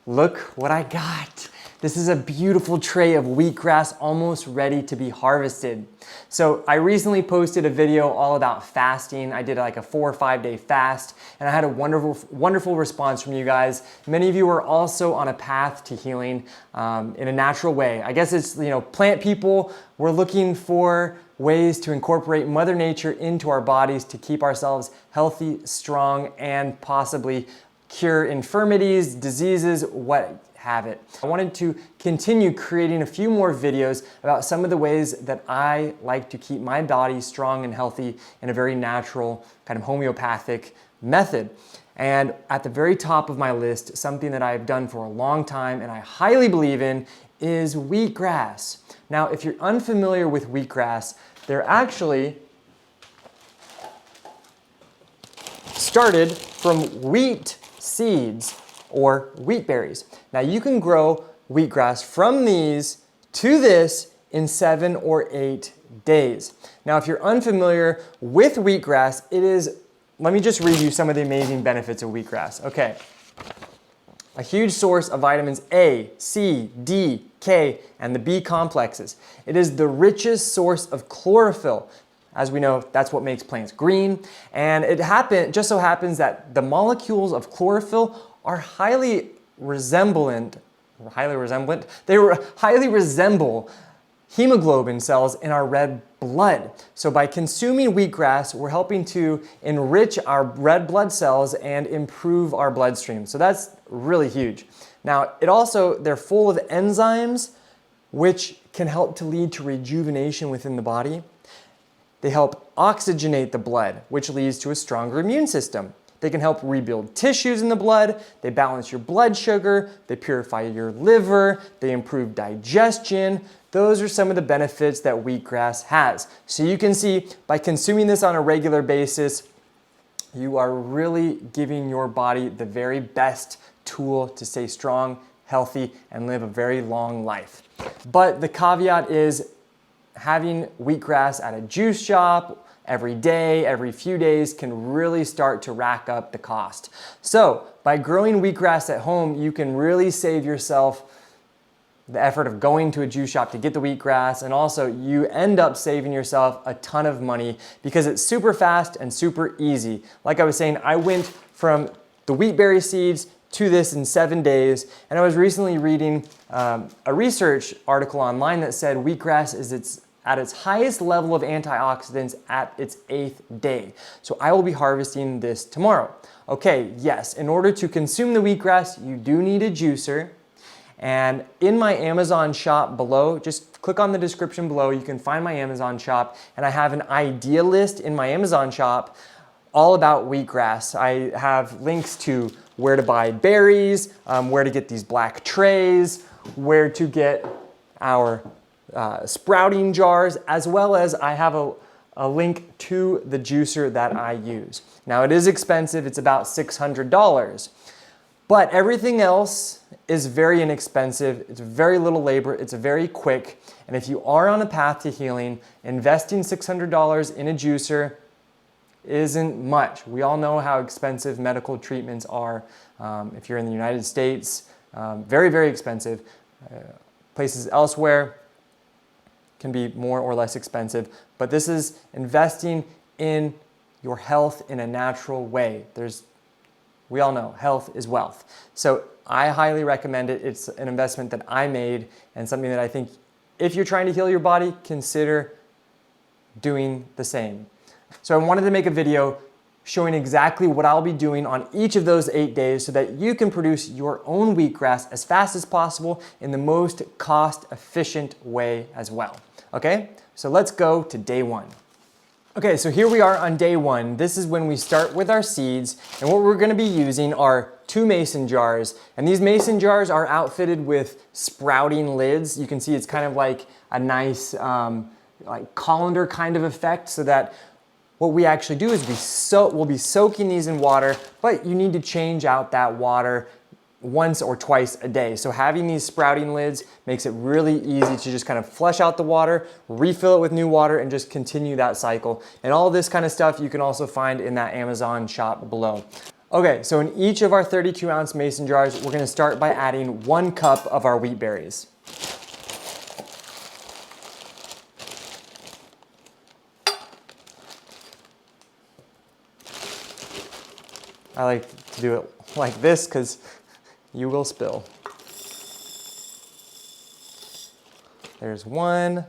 Look what I got. This is a beautiful tray of wheatgrass almost ready to be harvested. So I recently posted a video all about fasting. I did like a 4 or 5 day fast and I had a wonderful response from you guys. Many of you are also on a path to healing in a natural way. I guess it's, plant people, we're looking for ways to incorporate Mother Nature into our bodies to keep ourselves healthy, strong, and possibly cure infirmities, diseases, what have it. I wanted to continue creating a few more videos about some of the ways that I like to keep my body strong and healthy in a very natural, kind of homeopathic method. And at the very top of my list, something that I've done for a long time and I highly believe in is wheatgrass. Now, if you're unfamiliar with wheatgrass, they're actually started from wheat seeds or wheat berries. Now you can grow wheatgrass from these to this in 7 or 8 days. Now if you're unfamiliar with wheatgrass, let me just read you some of the amazing benefits of wheatgrass. Okay, a huge source of vitamins A, C, D, K, and the B complexes. It is the richest source of chlorophyll. As we know, that's what makes plants green. And just so happens that the molecules of chlorophyll are highly resemble hemoglobin cells in our red blood. So by consuming wheatgrass, we're helping to enrich our red blood cells and improve our bloodstream. So that's really huge. Now, they're full of enzymes, which can help to lead to rejuvenation within the body. They help oxygenate the blood, which leads to a stronger immune system. They can help rebuild tissues in the blood, they balance your blood sugar, they purify your liver, they improve digestion. Those are some of the benefits that wheatgrass has. So you can see by consuming this on a regular basis, you are really giving your body the very best tool to stay strong, healthy, and live a very long life. But the caveat is having wheatgrass at a juice shop every day, every few days can really start to rack up the cost. So by growing wheatgrass at home, you can really save yourself the effort of going to a juice shop to get the wheatgrass, and also you end up saving yourself a ton of money because it's super fast and super easy. Like I was saying, I went from the wheatberry seeds to this in 7 days, and I was recently reading a research article online that said wheatgrass is at its highest level of antioxidants at its 8th day. So I will be harvesting this tomorrow. Okay, yes, in order to consume the wheatgrass, you do need a juicer. And in my Amazon shop below, just click on the description below, you can find my Amazon shop, and I have an idea list in my Amazon shop all about wheatgrass. I have links to where to buy berries, where to get these black trays, where to get our sprouting jars, as well as I have a link to the juicer that I use. Now it is expensive, it's about $600, but everything else is very inexpensive, it's very little labor, it's very quick, and if you are on a path to healing, investing $600 in a juicer isn't much. We all know how expensive medical treatments are. If you're in the United States, very, very expensive. Places elsewhere can be more or less expensive, but this is investing in your health in a natural way. We all know health is wealth. So I highly recommend it. It's an investment that I made and something that I think if you're trying to heal your body, consider doing the same. So I wanted to make a video showing exactly what I'll be doing on each of those 8 days so that you can produce your own wheatgrass as fast as possible in the most cost-efficient way as well. Okay, so let's go to day 1. Okay, so here we are on day 1. This is when we start with our seeds, and what we're going to be using are 2 mason jars, and these mason jars are outfitted with sprouting lids. You can see it's kind of like a nice like colander kind of effect, so that what we actually do is we'll be soaking these in water, but you need to change out that water once or twice a day. So having these sprouting lids makes it really easy to just kind of flush out the water, refill it with new water, and just continue that cycle. And all this kind of stuff you can also find in that Amazon shop below. Okay, so in each of our 32-ounce mason jars, we're gonna start by adding 1 cup of our wheat berries. I like to do it like this because you will spill. There's 1.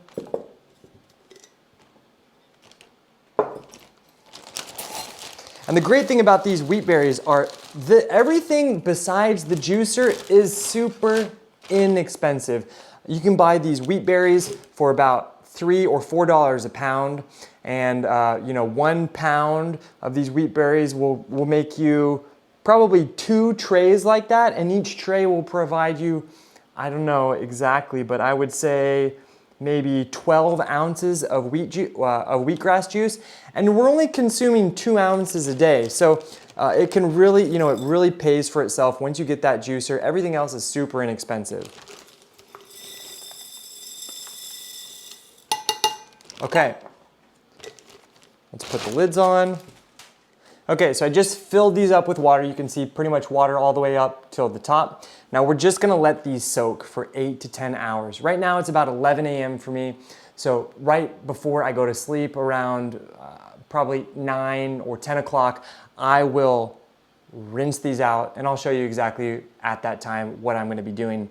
And the great thing about these wheat berries are everything besides the juicer is super inexpensive. You can buy these wheat berries for about $3 or $4 a pound. And 1 pound of these wheat berries will make you probably 2 trays like that. And each tray will provide you, I don't know exactly, but I would say maybe 12 ounces of wheatgrass juice, and we're only consuming 2 ounces a day. So it can really, it really pays for itself once you get that juicer. Everything else is super inexpensive. Okay, let's put the lids on. Okay, so I just filled these up with water. You can see pretty much water all the way up till the top. Now we're just gonna let these soak for 8 to 10 hours. Right now it's about 11 a.m. for me. So right before I go to sleep around probably 9 or 10 o'clock, I will rinse these out and I'll show you exactly at that time what I'm gonna be doing.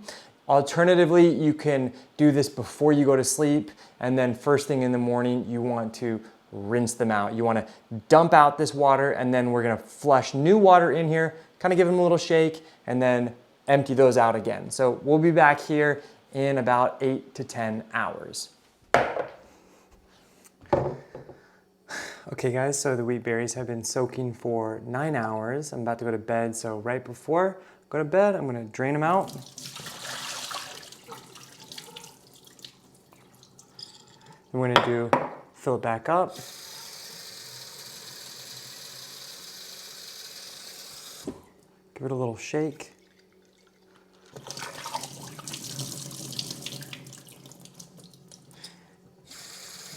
Alternatively, you can do this before you go to sleep, and then first thing in the morning, you want to rinse them out. You want to dump out this water, and then we're going to flush new water in here, kind of give them a little shake, and then empty those out again. So we'll be back here in about 8 to 10 hours. Okay guys, so the wheat berries have been soaking for 9 hours. I'm about to go to bed, so right before I go to bed, I'm going to drain them out. We're going to fill it back up. Give it a little shake.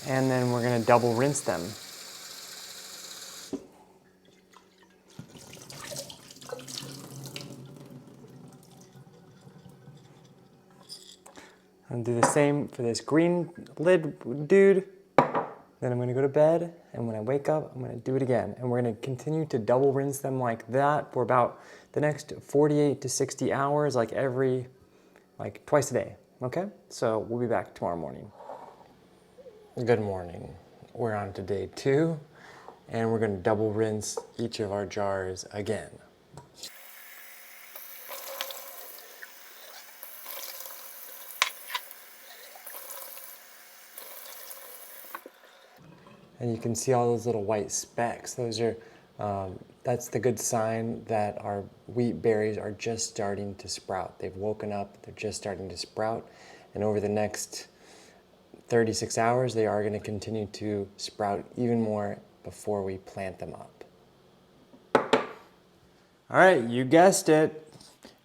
And then we're going to double rinse them. I'll do the same for this green lid dude. Then I'm gonna go to bed, and when I wake up, I'm gonna do it again. And we're gonna continue to double rinse them like that for about the next 48 to 60 hours, like twice a day, okay? So we'll be back tomorrow morning. Good morning. We're on to day 2, and we're gonna double rinse each of our jars again. And you can see all those little white specks. Those are, that's the good sign that our wheat berries are just starting to sprout. They've woken up, they're just starting to sprout. And over the next 36 hours, they are gonna continue to sprout even more before we plant them up. All right, you guessed it.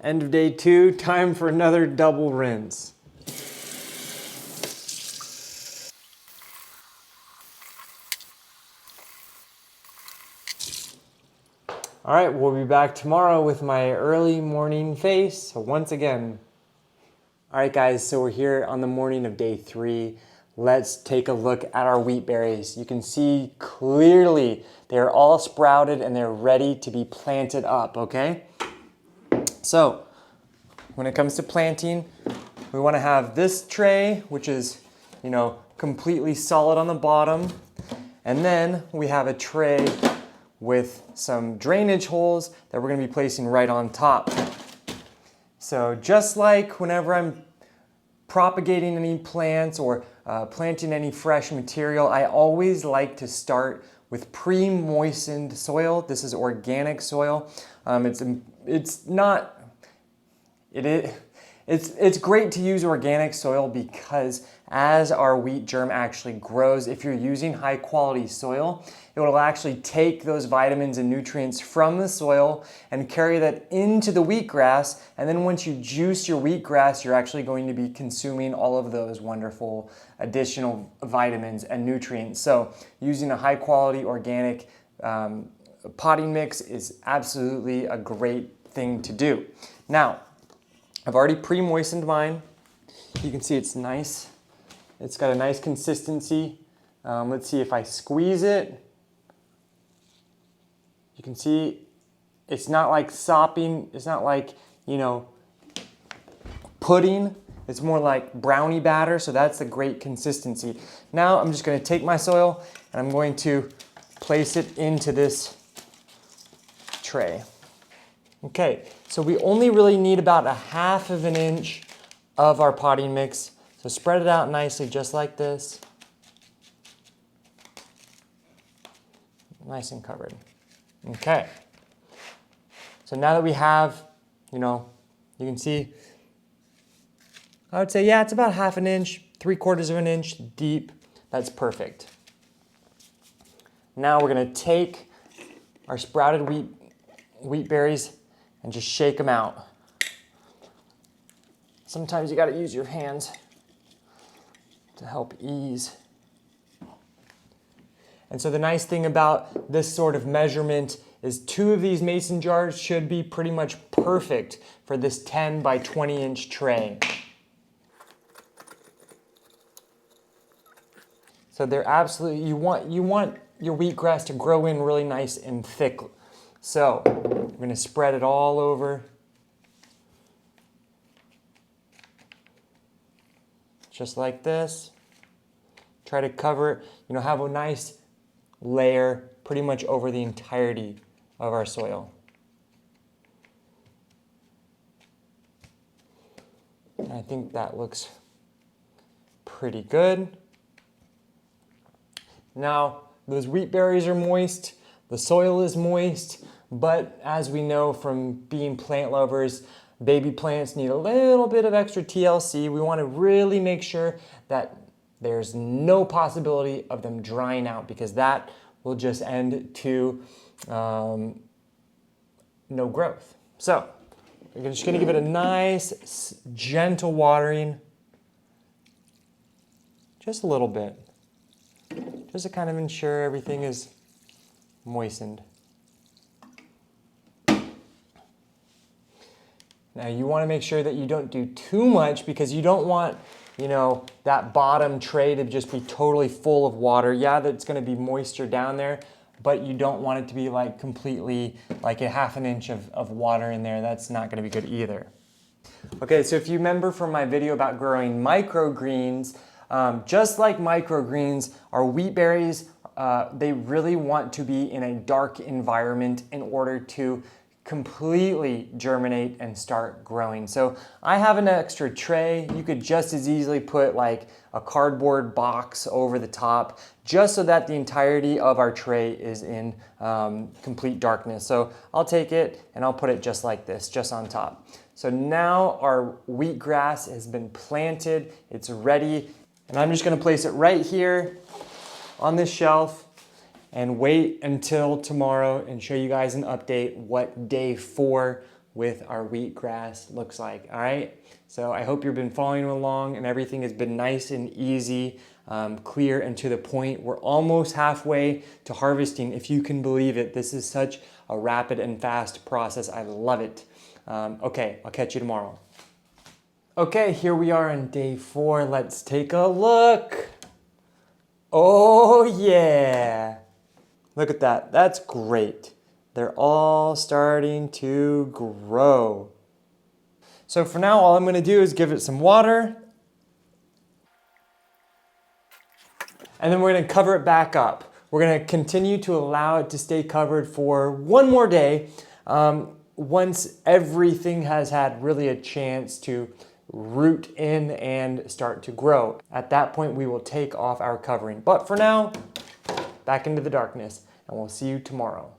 End of day 2, time for another double rinse. All right, we'll be back tomorrow with my early morning face once again. All right, guys, so we're here on the morning of day 3. Let's take a look at our wheat berries. You can see clearly they're all sprouted and they're ready to be planted up, okay? So when it comes to planting, we want to have this tray, which is, completely solid on the bottom. And then we have a tray with some drainage holes that we're going to be placing right on top. So just like whenever I'm propagating any plants or planting any fresh material, I always like to start with pre-moistened soil. This is organic soil. It's great to use organic soil because as our wheat germ actually grows, if you're using high quality soil, it will actually take those vitamins and nutrients from the soil and carry that into the wheatgrass. And then once you juice your wheatgrass, you're actually going to be consuming all of those wonderful additional vitamins and nutrients. So using a high quality organic potting mix is absolutely a great thing to do. Now, I've already pre-moistened mine. You can see it's nice. It's got a nice consistency. Let's see if I squeeze it. You can see it's not like sopping. It's not like, you know, pudding. It's more like brownie batter, so that's a great consistency. Now I'm just going to take my soil and I'm going to place it into this tray. Okay, so we only really need about 1/2 of an inch of our potting mix. So spread it out nicely just like this. Nice and covered. Okay. So now that we have, you know, you can see, I would say, yeah, it's about 1/2 an inch, 3/4 of an inch deep. That's perfect. Now we're gonna take our sprouted wheat berries and just shake them out. Sometimes you gotta use your hands to help ease. And so the nice thing about this sort of measurement is 2 of these mason jars should be pretty much perfect for this 10 by 20 inch tray. So they're absolutely, you want your wheatgrass to grow in really nice and thick. So we're gonna spread it all over. Just like this. Try to cover it, you know, have a nice layer pretty much over the entirety of our soil. And I think that looks pretty good. Now, those wheat berries are moist, the soil is moist, but as we know from being plant lovers, baby plants need a little bit of extra TLC. We want to really make sure that there's no possibility of them drying out, because that will just end to no growth. So we're just going to give it a nice, gentle watering, just a little bit, just to kind of ensure everything is moistened. Now you want to make sure that you don't do too much, because you don't want, you know, that bottom tray to just be totally full of water. Yeah, that's going to be moisture down there, but you don't want it to be like completely like 1/2 an inch of water in there. That's not going to be good either. Okay, so if you remember from my video about growing microgreens, just like microgreens, our wheat berries, they really want to be in a dark environment in order to completely germinate and start growing. So I have an extra tray. You could just as easily put like a cardboard box over the top, just so that the entirety of our tray is in complete darkness. So I'll take it and I'll put it just like this, just on top. So now our wheatgrass has been planted, it's ready, and I'm just gonna place it right here on this shelf and wait until tomorrow and show you guys an update what day 4 with our wheatgrass looks like, all right? So I hope you've been following along and everything has been nice and easy, clear and to the point. We're almost halfway to harvesting, if you can believe it. This is such a rapid and fast process. I love it. Okay, I'll catch you tomorrow. Okay, here we are on day 4. Let's take a look. Oh yeah. Look at that, that's great. They're all starting to grow. So for now, all I'm gonna do is give it some water. And then we're gonna cover it back up. We're gonna continue to allow it to stay covered for one more day. Once everything has had really a chance to root in and start to grow. At that point, we will take off our covering. But for now, back into the darkness, and we'll see you tomorrow.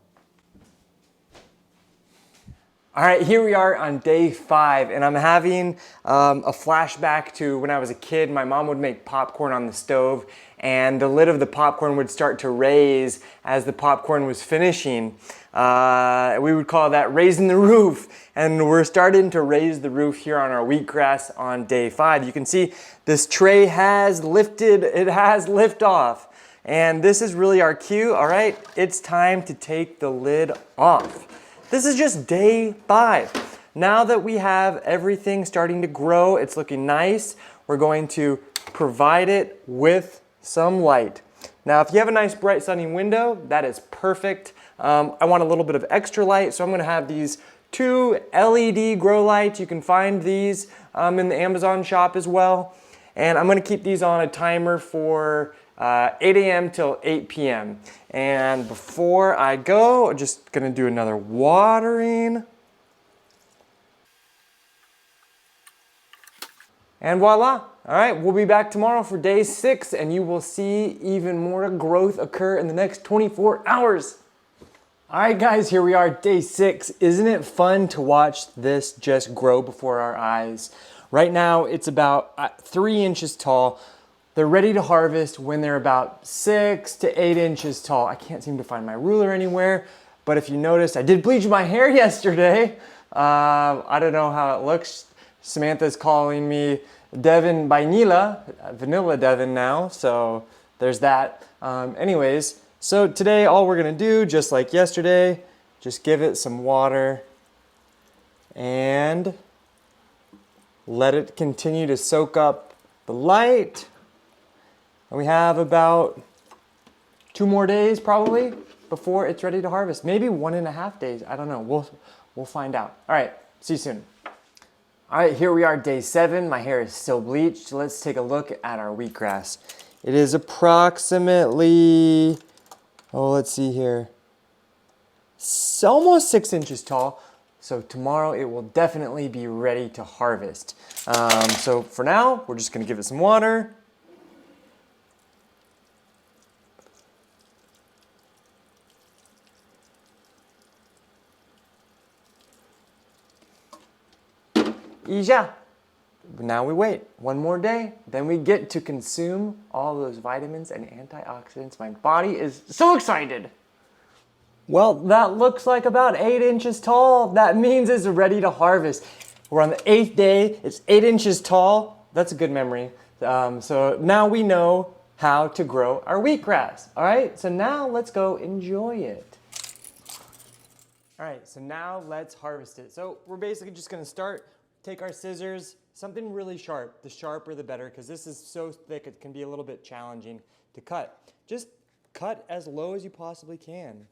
All right, here we are on day 5, and I'm having a flashback to when I was a kid. My mom would make popcorn on the stove, and the lid of the popcorn would start to raise as the popcorn was finishing. We would call that raising the roof, and we're starting to raise the roof here on our wheatgrass on day 5. You can see this tray has lifted, it has liftoff. And this is really our cue, all right? It's time to take the lid off. This is just day 5. Now that we have everything starting to grow, it's looking nice, we're going to provide it with some light. Now, if you have a nice bright sunny window, that is perfect. I want a little bit of extra light, so I'm gonna have these 2 LED grow lights. You can find these in the Amazon shop as well. And I'm gonna keep these on a timer for 8 a.m. till 8 p.m. And before I go, I'm just gonna do another watering. And voila. All right, we'll be back tomorrow for day 6, and you will see even more growth occur in the next 24 hours. All right, guys, here we are, day 6. Isn't it fun to watch this just grow before our eyes? Right now, it's about 3 inches tall. They're ready to harvest when they're about 6 to 8 inches tall. I can't seem to find my ruler anywhere, but if you noticed, I did bleach my hair yesterday. I don't know how it looks. Samantha's calling me Devin Vanilla Devin now, so there's that. Anyways, so today all we're gonna do, just like yesterday, just give it some water and let it continue to soak up the light. And we have about 2 more days probably before it's ready to harvest. Maybe 1.5 days, I don't know, we'll find out. All right, see you soon. All right, here we are, day 7. My hair is still bleached. Let's take a look at our wheatgrass. It is approximately, let's see here, almost 6 inches tall. So tomorrow it will definitely be ready to harvest. So for now, we're just gonna give it some water. Yeah. Now we wait 1 more day, then we get to consume all those vitamins and antioxidants. My body is so excited. Well, that looks like about 8 inches tall. That means it's ready to harvest. We're on the 8th day, it's 8 inches tall. That's a good memory. So now we know how to grow our wheatgrass. All right, so now let's go enjoy it. All right, so now let's harvest it. So we're basically just gonna start, take our scissors, something really sharp. The sharper the better, because this is so thick it can be a little bit challenging to cut. Just cut as low as you possibly can.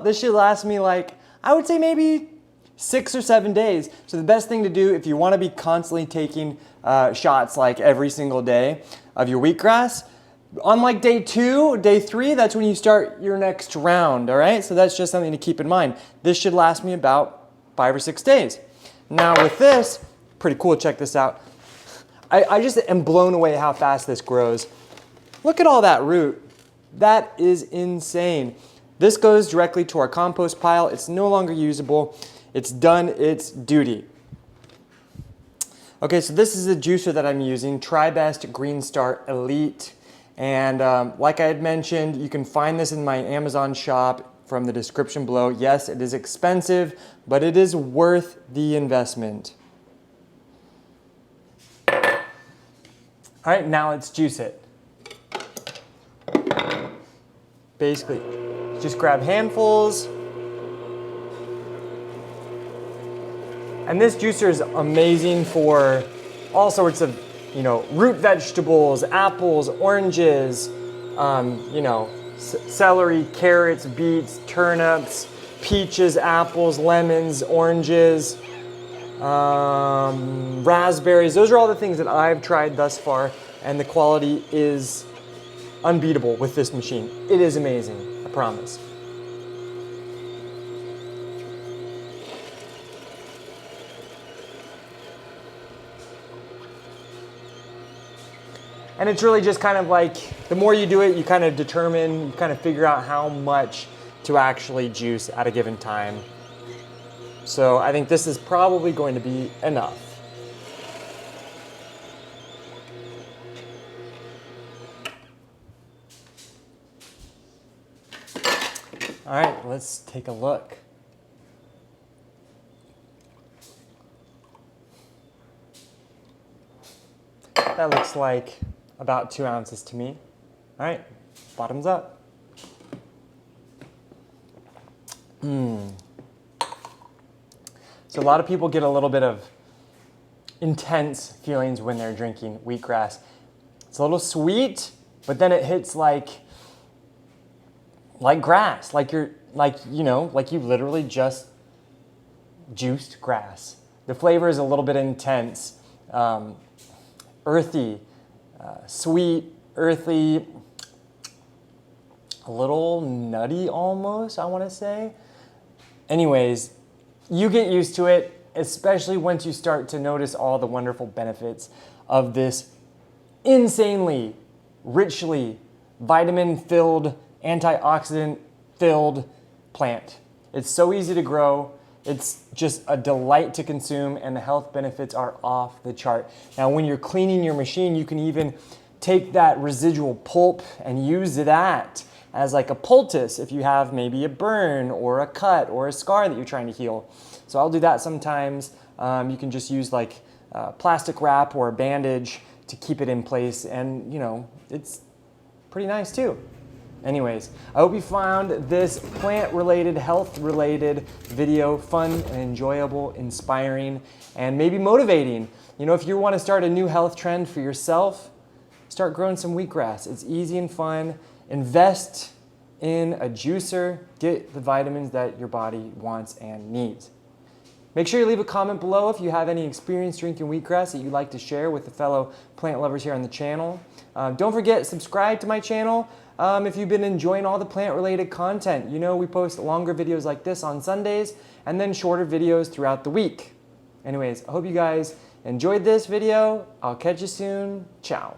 This should last me like, I would say maybe 6 or 7 days. So the best thing to do if you want to be constantly taking shots like every single day of your wheatgrass, on like day 2, day 3, that's when you start your next round, all right? So that's just something to keep in mind. This should last me about 5 or 6 days. Now with this, pretty cool, check this out. I just am blown away how fast this grows. Look at all that root. That is insane. This goes directly to our compost pile. It's no longer usable. It's done its duty. Okay, so this is a juicer that I'm using, TriBest Green Star Elite. And like I had mentioned, you can find this in my Amazon shop from the description below. Yes, it is expensive, but it is worth the investment. All right, now let's juice it. Basically, just grab handfuls. And this juicer is amazing for all sorts of, root vegetables, apples, oranges, celery, carrots, beets, turnips, peaches, apples, lemons, oranges, raspberries. Those are all the things that I've tried thus far, and the quality is unbeatable with this machine. It is amazing, I promise. And it's really just kind of like, the more you do it, you kind of figure out how much to actually juice at a given time. So I think this is probably going to be enough. All right, let's take a look. That looks like about 2 ounces to me. All right, bottoms up. So a lot of people get a little bit of intense feelings when they're drinking wheatgrass. It's a little sweet, but then it hits like grass, like you literally just juiced grass. The flavor is a little bit intense, earthy, sweet, earthy, a little nutty almost, I want to say. Anyways, you get used to it, especially once you start to notice all the wonderful benefits of this insanely, richly vitamin-filled, antioxidant-filled plant. It's so easy to grow. It's just a delight to consume, and the health benefits are off the chart. Now, when you're cleaning your machine, you can even take that residual pulp and use that as like a poultice if you have maybe a burn or a cut or a scar that you're trying to heal. So I'll do that sometimes. You can just use like plastic wrap or a bandage to keep it in place, and it's pretty nice too. Anyways, I hope you found this plant-related, health-related video fun and enjoyable, inspiring, and maybe motivating. If you want to start a new health trend for yourself, start growing some wheatgrass. It's easy and fun. Invest in a juicer. Get the vitamins that your body wants and needs. Make sure you leave a comment below if you have any experience drinking wheatgrass that you'd like to share with the fellow plant lovers here on the channel. Don't forget, subscribe to my channel if you've been enjoying all the plant-related content. We post longer videos like this on Sundays and then shorter videos throughout the week. Anyways, I hope you guys enjoyed this video. I'll catch you soon. Ciao.